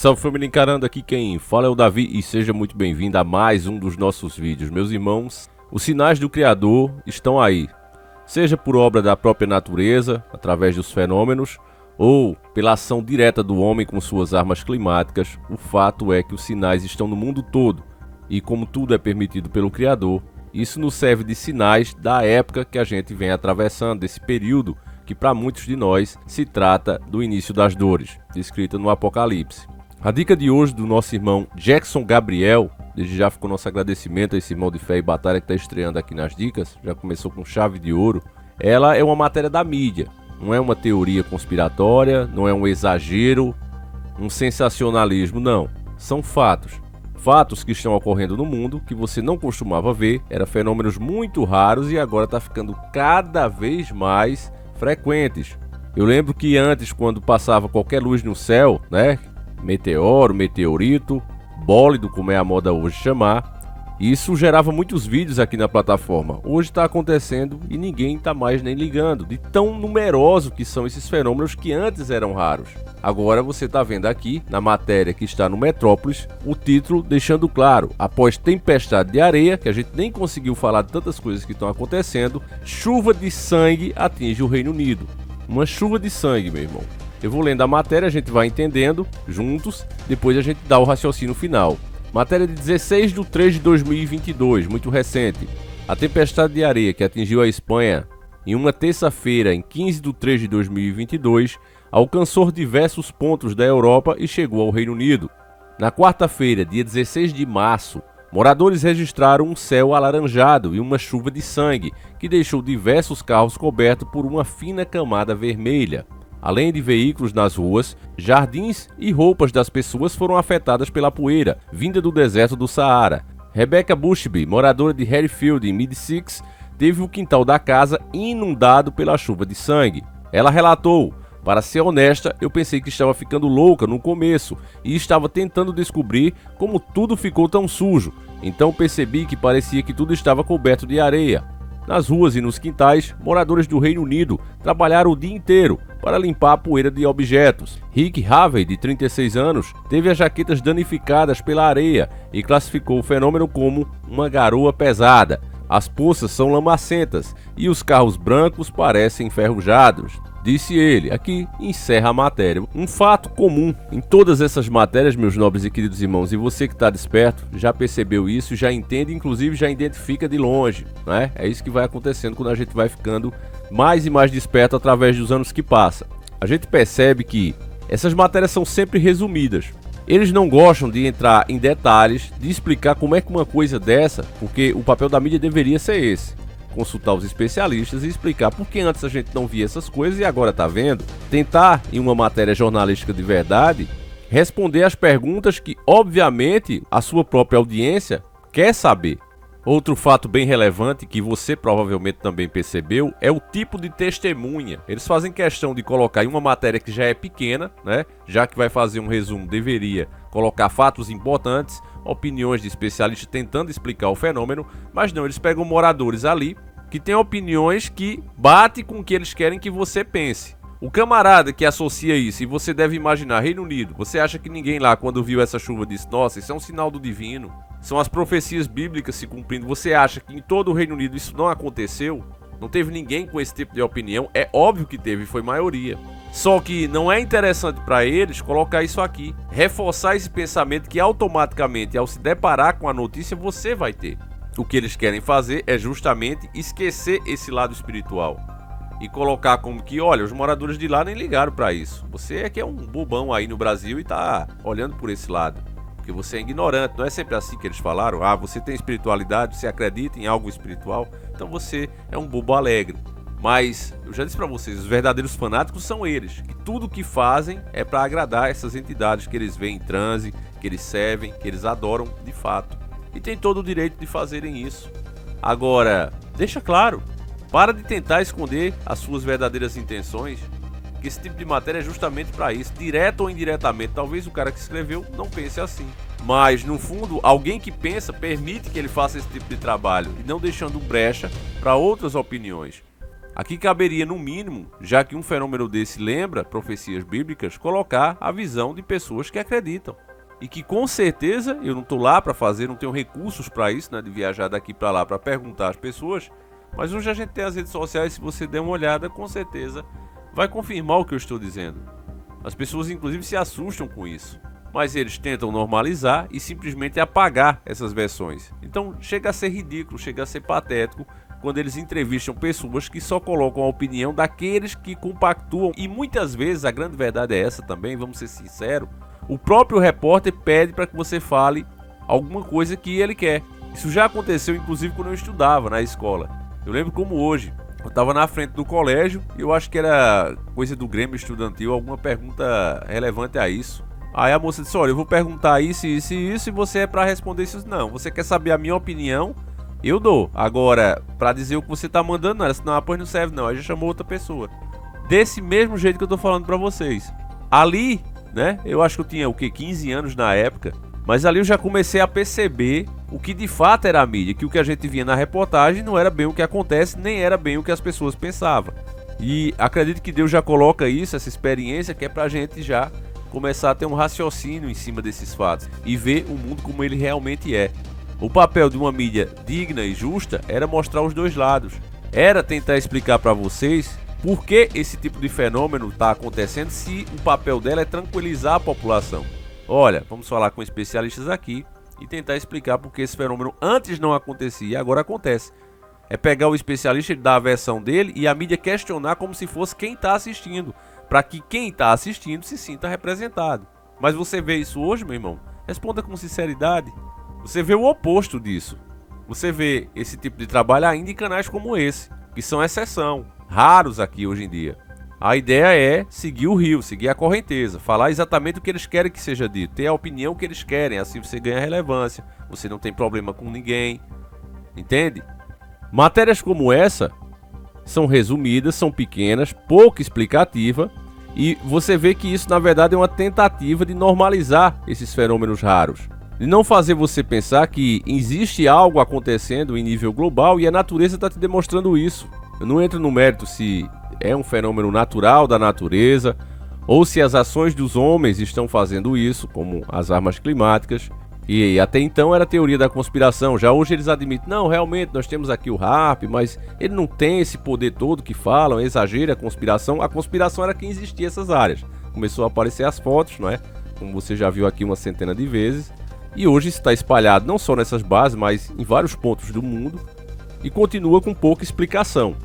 Salve família encarando, aqui quem fala é o Davi e seja muito bem-vindo a mais um dos nossos vídeos. Meus irmãos, os sinais do Criador estão aí, seja por obra da própria natureza, através dos fenômenos, ou pela ação direta do homem com suas armas climáticas. O fato é que os sinais estão no mundo todo e como tudo é permitido pelo Criador, isso nos serve de sinais da época que a gente vem atravessando, desse período que para muitos de nós se trata do início das dores, descrita no Apocalipse. A dica de hoje do nosso irmão Jackson Gabriel, desde já ficou nosso agradecimento a esse irmão de fé e batalha que está estreando aqui nas dicas, já começou com chave de ouro. Ela é uma matéria da mídia, não é uma teoria conspiratória, não é um exagero, um sensacionalismo, não. São fatos. Fatos que estão ocorrendo no mundo, que você não costumava ver, eram fenômenos muito raros e agora está ficando cada vez mais frequentes. Eu lembro que antes, quando passava qualquer luz no céu, né? Meteoro, meteorito, bólido, como é a moda hoje chamar, isso gerava muitos vídeos aqui na plataforma. Hoje está acontecendo e ninguém está mais nem ligando, de tão numerosos que são esses fenômenos que antes eram raros. Agora você está vendo aqui, na matéria que está no Metrópolis, o título deixando claro: após tempestade de areia, que a gente nem conseguiu falar de tantas coisas que estão acontecendo, chuva de sangue atinge o Reino Unido. Uma chuva de sangue, meu irmão. Eu vou lendo a matéria, a gente vai entendendo juntos, depois a gente dá o raciocínio final. Matéria de 16 de 3 de 2022, muito recente. A tempestade de areia que atingiu a Espanha em uma terça-feira, em 15 de 3 de 2022, alcançou diversos pontos da Europa e chegou ao Reino Unido. Na quarta-feira, dia 16 de março, moradores registraram um céu alaranjado e uma chuva de sangue, que deixou diversos carros cobertos por uma fina camada vermelha. Além de veículos nas ruas, jardins e roupas das pessoas foram afetadas pela poeira, vinda do deserto do Saara. Rebecca Bushby, moradora de Harryfield, em Middlesex, teve o quintal da casa inundado pela chuva de sangue. Ela relatou: para ser honesta, eu pensei que estava ficando louca no começo e estava tentando descobrir como tudo ficou tão sujo. Então percebi que parecia que tudo estava coberto de areia. Nas ruas e nos quintais, moradores do Reino Unido trabalharam o dia inteiro para limpar a poeira de objetos. Rick Harvey, de 36 anos, teve as jaquetas danificadas pela areia e classificou o fenômeno como uma garoa pesada. As poças são lamacentas e os carros brancos parecem enferrujados, disse ele. Aqui encerra a matéria. Um fato comum em todas essas matérias, meus nobres e queridos irmãos, e você que está desperto já percebeu isso, já entende, inclusive já identifica de longe, né? É isso que vai acontecendo quando a gente vai ficando mais e mais desperto através dos anos que passam. A gente percebe que essas matérias são sempre resumidas. Eles não gostam de entrar em detalhes, de explicar como é que uma coisa dessa, porque o papel da mídia deveria ser esse: consultar os especialistas e explicar por que antes a gente não via essas coisas e agora está vendo. Tentar, em uma matéria jornalística de verdade, responder às perguntas que, obviamente, a sua própria audiência quer saber. Outro fato bem relevante que você provavelmente também percebeu é o tipo de testemunha. Eles fazem questão de colocar em uma matéria que já é pequena, né? Já que vai fazer um resumo, deveria colocar fatos importantes, opiniões de especialistas tentando explicar o fenômeno, mas não, eles pegam moradores ali que têm opiniões que batem com o que eles querem que você pense. O camarada que associa isso, e você deve imaginar, Reino Unido, você acha que ninguém lá quando viu essa chuva disse: nossa, isso é um sinal do divino, são as profecias bíblicas se cumprindo? Você acha que em todo o Reino Unido isso não aconteceu? Não teve ninguém com esse tipo de opinião? É óbvio que teve, foi maioria. Só que não é interessante para eles colocar isso aqui, reforçar esse pensamento que automaticamente, ao se deparar com a notícia, você vai ter. O que eles querem fazer é justamente esquecer esse lado espiritual e colocar como que, olha, os moradores de lá nem ligaram para isso. Você é que é um bobão aí no Brasil e tá olhando por esse lado, porque você é ignorante. Não é sempre assim que eles falaram: ah, você tem espiritualidade, você acredita em algo espiritual, então você é um bobo alegre. Mas eu já disse para vocês, os verdadeiros fanáticos são eles, que tudo que fazem é para agradar essas entidades que eles veem em transe, que eles servem, que eles adoram de fato, e tem todo o direito de fazerem isso. Agora, deixa claro, para de tentar esconder as suas verdadeiras intenções, que esse tipo de matéria é justamente para isso, direto ou indiretamente. Talvez o cara que escreveu não pense assim, mas no fundo, alguém que pensa permite que ele faça esse tipo de trabalho e não deixando brecha para outras opiniões. Aqui caberia, no mínimo, já que um fenômeno desse lembra profecias bíblicas, colocar a visão de pessoas que acreditam. E que com certeza, eu não estou lá para fazer, não tenho recursos para isso, né, de viajar daqui para lá para perguntar às pessoas, mas hoje a gente tem as redes sociais, se você der uma olhada, com certeza vai confirmar o que eu estou dizendo. As pessoas inclusive se assustam com isso, mas eles tentam normalizar e simplesmente apagar essas versões. Então chega a ser ridículo, chega a ser patético quando eles entrevistam pessoas que só colocam a opinião daqueles que compactuam. E muitas vezes, a grande verdade é essa também, vamos ser sinceros, o próprio repórter pede para que você fale alguma coisa que ele quer. Isso já aconteceu inclusive quando eu estudava na escola. Eu lembro como hoje, eu estava na frente do colégio e eu acho que era coisa do Grêmio Estudantil, alguma pergunta relevante a isso. Aí a moça disse, olha, eu vou perguntar isso, isso e isso, e você é para responder isso. Não, você quer saber a minha opinião? Eu dou. Agora, para dizer o que você tá mandando, não, senão, pois não serve não. Aí já chamou outra pessoa. Desse mesmo jeito que eu tô falando para vocês. Ali, né, eu acho que eu tinha, 15 anos na época, mas ali eu já comecei a perceber o que de fato era a mídia, que o que a gente via na reportagem não era bem o que acontece, nem era bem o que as pessoas pensavam. E acredito que Deus já coloca isso, essa experiência, que é pra gente já começar a ter um raciocínio em cima desses fatos e ver o mundo como ele realmente é. O papel de uma mídia digna e justa era mostrar os dois lados. Era tentar explicar para vocês por que esse tipo de fenômeno está acontecendo, se o papel dela é tranquilizar a população. Olha, vamos falar com especialistas aqui e tentar explicar por que esse fenômeno antes não acontecia e agora acontece. É pegar o especialista e dar a versão dele e a mídia questionar como se fosse quem está assistindo, para que quem está assistindo se sinta representado. Mas você vê isso hoje, meu irmão? Responda com sinceridade. Você vê o oposto disso. Você vê esse tipo de trabalho ainda em canais como esse, que são exceção, raros aqui hoje em dia. A ideia é seguir o rio, seguir a correnteza, falar exatamente o que eles querem que seja dito, ter a opinião que eles querem, assim você ganha relevância, você não tem problema com ninguém, entende? Matérias como essa são resumidas, são pequenas, pouco explicativa, e você vê que isso na verdade é uma tentativa de normalizar esses fenômenos raros. De não fazer você pensar que existe algo acontecendo em nível global e a natureza está te demonstrando isso. Eu não entro no mérito se é um fenômeno natural da natureza ou se as ações dos homens estão fazendo isso, como as armas climáticas. E até então era teoria da conspiração. Já hoje eles admitem, não, realmente nós temos aqui o HAARP, mas ele não tem esse poder todo que falam, exagera a conspiração. A conspiração era que existia essas áreas. Começou a aparecer as fotos, não é? Como você já viu aqui uma centena de vezes. E hoje está espalhado não só nessas bases, mas em vários pontos do mundo. E continua com pouca explicação.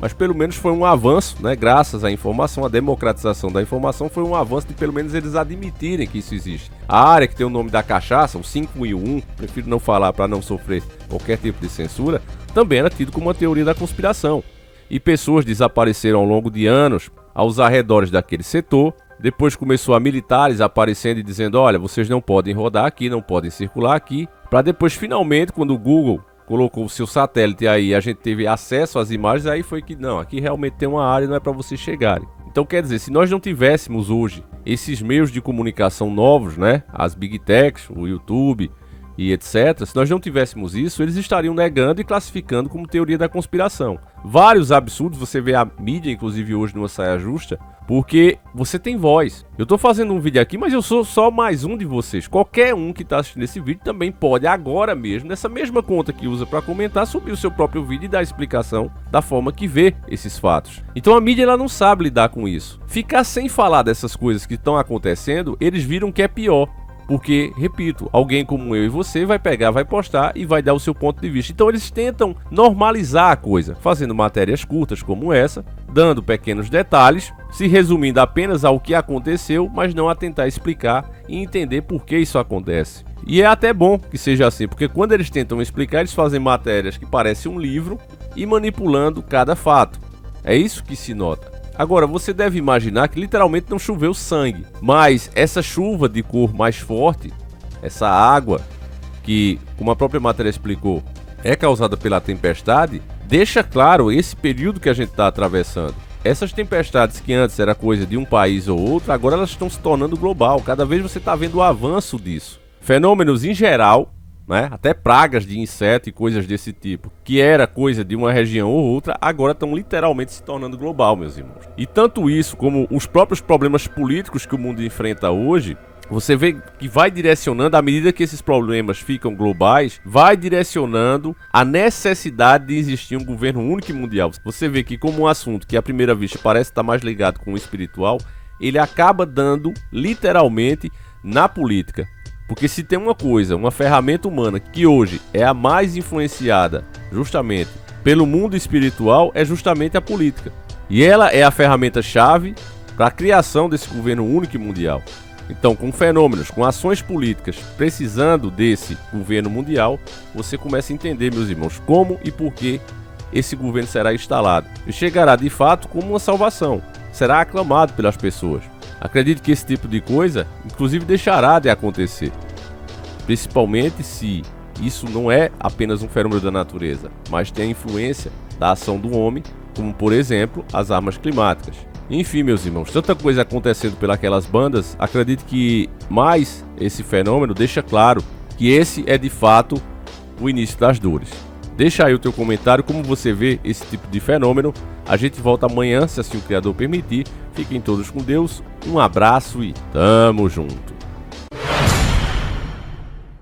Mas pelo menos foi um avanço, né? Graças à informação, a democratização da informação foi um avanço de pelo menos eles admitirem que isso existe. A área que tem o nome da cachaça, o 5001, prefiro não falar para não sofrer qualquer tipo de censura, também era tido como uma teoria da conspiração. E pessoas desapareceram ao longo de anos aos arredores daquele setor. Depois começou a militares aparecendo e dizendo, olha, vocês não podem rodar aqui, não podem circular aqui. Para depois, finalmente, quando o Google colocou o seu satélite aí, a gente teve acesso às imagens, aí foi que, não, aqui realmente tem uma área, não é para vocês chegarem. Então quer dizer, se nós não tivéssemos hoje esses meios de comunicação novos, né, as Big Techs, o YouTube e etc, se nós não tivéssemos isso, eles estariam negando e classificando como teoria da conspiração. Vários absurdos, você vê a mídia, inclusive hoje numa saia justa, porque você tem voz. Eu tô fazendo um vídeo aqui, mas eu sou só mais um de vocês. Qualquer um que tá assistindo esse vídeo também pode, agora mesmo, nessa mesma conta que usa para comentar, subir o seu próprio vídeo e dar explicação da forma que vê esses fatos. Então a mídia ela não sabe lidar com isso. Ficar sem falar dessas coisas que estão acontecendo, eles viram que é pior. Porque, repito, alguém como eu e você vai pegar, vai postar e vai dar o seu ponto de vista. Então eles tentam normalizar a coisa, fazendo matérias curtas como essa, dando pequenos detalhes, se resumindo apenas ao que aconteceu, mas não a tentar explicar e entender por que isso acontece. E é até bom que seja assim, porque quando eles tentam explicar, eles fazem matérias que parecem um livro e manipulando cada fato. É isso que se nota. Agora, você deve imaginar que literalmente não choveu sangue, mas essa chuva de cor mais forte, essa água, que, como a própria matéria explicou, é causada pela tempestade, deixa claro esse período que a gente está atravessando. Essas tempestades que antes era coisa de um país ou outro, agora elas estão se tornando global. Cada vez você está vendo o avanço disso. Fenômenos em geral né? Até pragas de inseto e coisas desse tipo, que era coisa de uma região ou outra, agora estão literalmente se tornando global, meus irmãos. E tanto isso como os próprios problemas políticos que o mundo enfrenta hoje, você vê que vai direcionando, à medida que esses problemas ficam globais, vai direcionando a necessidade de existir um governo único e mundial. Você vê que, como um assunto que à primeira vista parece estar mais ligado com o espiritual, ele acaba dando literalmente na política. Porque se tem uma coisa, uma ferramenta humana que hoje é a mais influenciada justamente pelo mundo espiritual, é justamente a política. E ela é a ferramenta-chave para a criação desse governo único e mundial. Então, com fenômenos, com ações políticas precisando desse governo mundial, você começa a entender, meus irmãos, como e por que esse governo será instalado. E chegará de fato como uma salvação. Será aclamado pelas pessoas. Acredito que esse tipo de coisa, inclusive, deixará de acontecer. Principalmente se isso não é apenas um fenômeno da natureza, mas tem a influência da ação do homem, como, por exemplo, as armas climáticas. Enfim, meus irmãos, tanta coisa acontecendo pelas bandas, acredito que mais esse fenômeno deixa claro que esse é de fato o início das dores. Deixa aí o teu comentário, como você vê esse tipo de fenômeno. A gente volta amanhã, se assim o Criador permitir. Fiquem todos com Deus, um abraço e tamo junto.